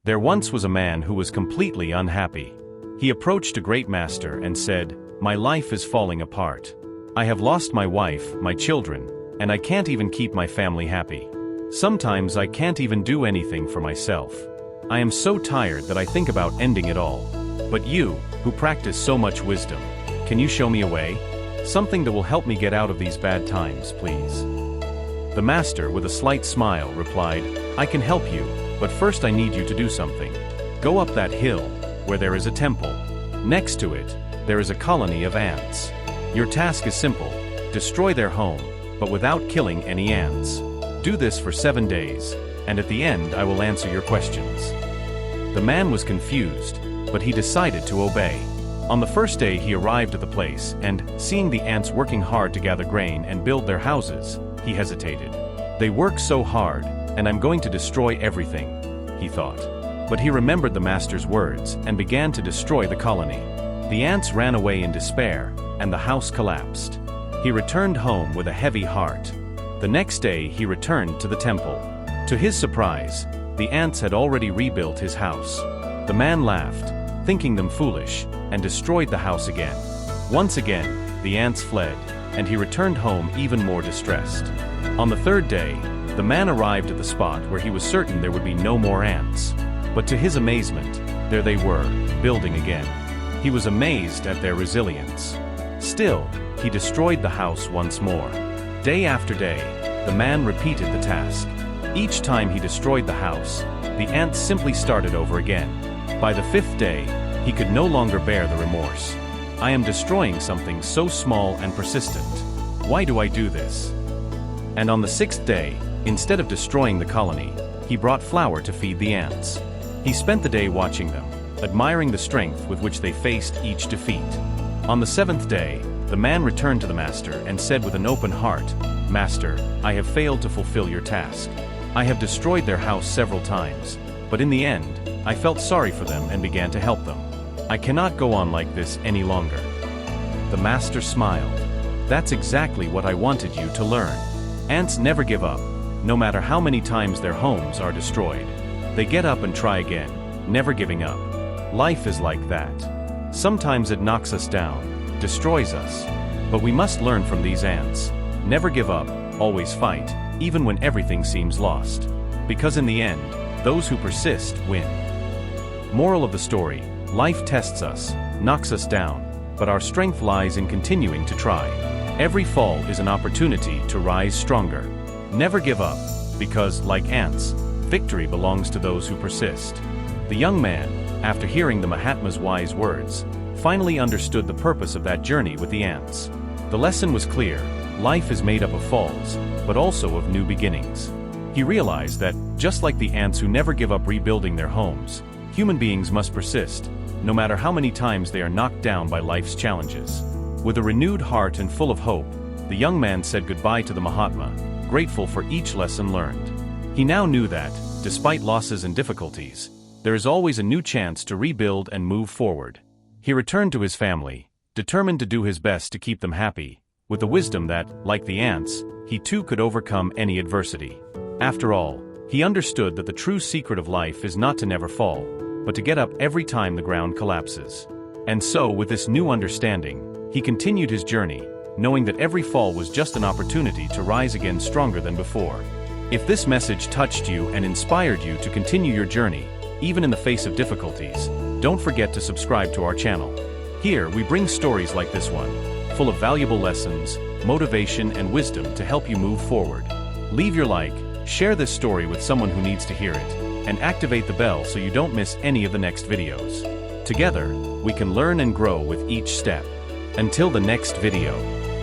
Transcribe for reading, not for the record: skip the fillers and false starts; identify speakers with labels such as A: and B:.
A: There once was a man who was completely unhappy. He approached a great master and said, "My life is falling apart. I have lost my wife, my children, and I can't even keep my family happy. Sometimes I can't even do anything for myself. I am so tired that I think about ending it all. But you, who practice so much wisdom, can you show me a way? Something that will help me get out of these bad times, please." The master, with a slight smile, replied, "I can help you, but first I need you to do something. Go up that hill, where there is a temple. Next to it, there is a colony of ants. Your task is simple: destroy their home, but without killing any ants. Do this for 7 days, and at the end I will answer your questions." The man was confused, but he decided to obey. On the first day he arrived at the place, and, seeing the ants working hard to gather grain and build their houses, he hesitated. "They work so hard, and I'm going to destroy everything," he thought. But he remembered the master's words and began to destroy the colony. The ants ran away in despair, and the house collapsed. He returned home with a heavy heart. The next day he returned to the temple. To his surprise, the ants had already rebuilt his house. The man laughed, thinking them foolish, and destroyed the house again. Once again, the ants fled, and he returned home even more distressed. On the third day, the man arrived at the spot where he was certain there would be no more ants. But to his amazement, there they were, building again. He was amazed at their resilience. Still, he destroyed the house once more. Day after day, the man repeated the task. Each time he destroyed the house, the ants simply started over again. By the 5th day, he could no longer bear the remorse. "I am destroying something so small and persistent. Why do I do this?" And on the 6th day, instead of destroying the colony, he brought flour to feed the ants. He spent the day watching them, admiring the strength with which they faced each defeat. On the 7th day, the man returned to the master and said with an open heart, "Master, I have failed to fulfill your task. I have destroyed their house several times, but in the end, I felt sorry for them and began to help them. I cannot go on like this any longer." The master smiled. "That's exactly what I wanted you to learn. Ants never give up, no matter how many times their homes are destroyed. They get up and try again, never giving up. Life is like that. Sometimes it knocks us down, destroys us. But we must learn from these ants. Never give up, always fight, even when everything seems lost. Because in the end, those who persist win." Moral of the story: life tests us, knocks us down, but our strength lies in continuing to try. Every fall is an opportunity to rise stronger. Never give up, because, like ants, victory belongs to those who persist. The young man, after hearing the Mahatma's wise words, finally understood the purpose of that journey with the ants. The lesson was clear: life is made up of falls, but also of new beginnings. He realized that, just like the ants who never give up rebuilding their homes, human beings must persist, no matter how many times they are knocked down by life's challenges. With a renewed heart and full of hope, the young man said goodbye to the Mahatma, grateful for each lesson learned. He now knew that, despite losses and difficulties, there is always a new chance to rebuild and move forward. He returned to his family, determined to do his best to keep them happy, with the wisdom that, like the ants, he too could overcome any adversity. After all, he understood that the true secret of life is not to never fall, but to get up every time the ground collapses. And so, with this new understanding, he continued his journey, knowing that every fall was just an opportunity to rise again stronger than before. If this message touched you and inspired you to continue your journey, even in the face of difficulties, don't forget to subscribe to our channel. Here, we bring stories like this one, full of valuable lessons, motivation, and wisdom to help you move forward. Leave your like, share this story with someone who needs to hear it, and activate the bell so you don't miss any of the next videos. Together, we can learn and grow with each step. Until the next video.